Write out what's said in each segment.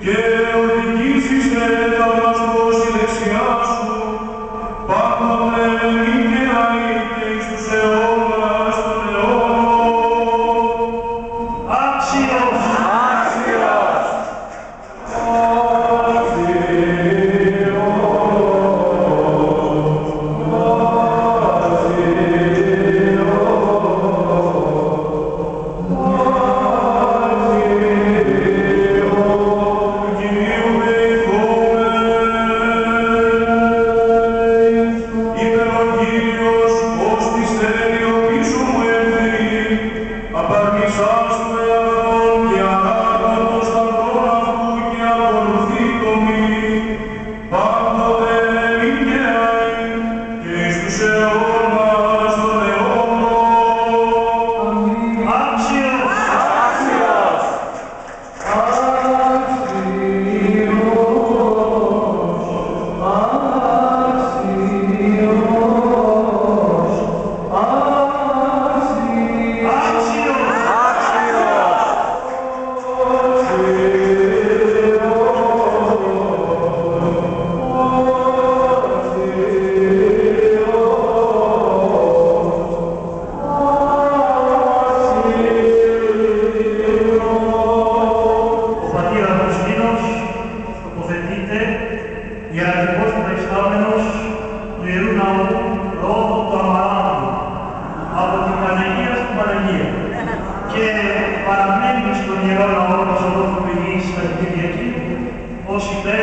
και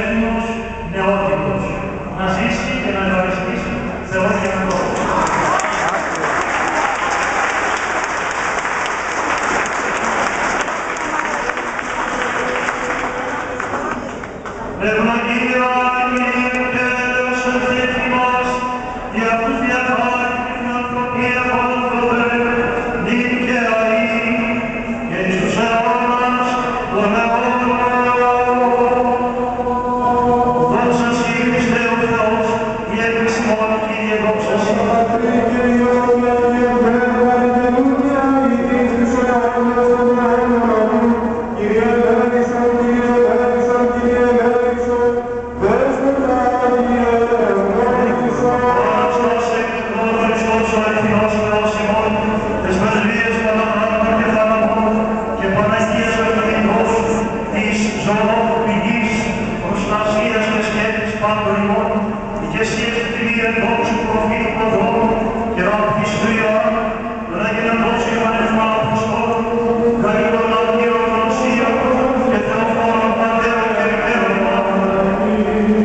Πανέθνος νεότυπος. Να ζήσει και να ευχαριστήσει Θεό και Θεό. Ευλογία Κύριε Τέλος εθνικός, για τους διακάτης την ανθρωπία πόδοδε, δίκαια και εις τους αιώνας των αιώνων. Δόξα Συ Χριστέ ο Θεός, η εκκλησιμόν Κύριε δόξα Συ. Και εσύ ευθυμία δόξου προφήτου προδόμου και ραπτιστού Ιωάννου, τον έγιναν δόξου Ιωάννευμα Αποστόλου, καλύτων Αγγείων Οσία και Θεοφόρων Πατέρων και Μητέρων.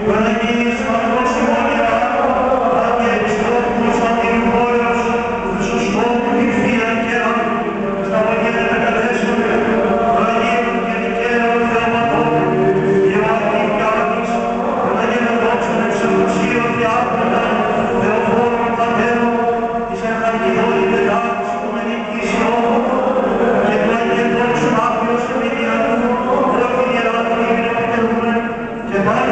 Παναγίες Παναγός Ημώνια, Άγιε Επιστόπου Κωνσταντίνου Πόλεως, του Χρυσοστόμου την Θεία Κέρα, στα Βαγγέλια Πεντατέσσερα, Αγίων και Δικαίων Θεοματών, Ιωάννη και Άγγις, τον έγιναν δόξου Εξελουσίων Διάκονα, Θεοφόρων Πατέρων, της Αρχαρχιδόλη Πετάκης, Οικουμενικής Ιώμου, και πλάγιε δόξου Άπιος Εμιλιανού, όλη η Ιερά των Ήμουν επιτελούμεν, και πάλι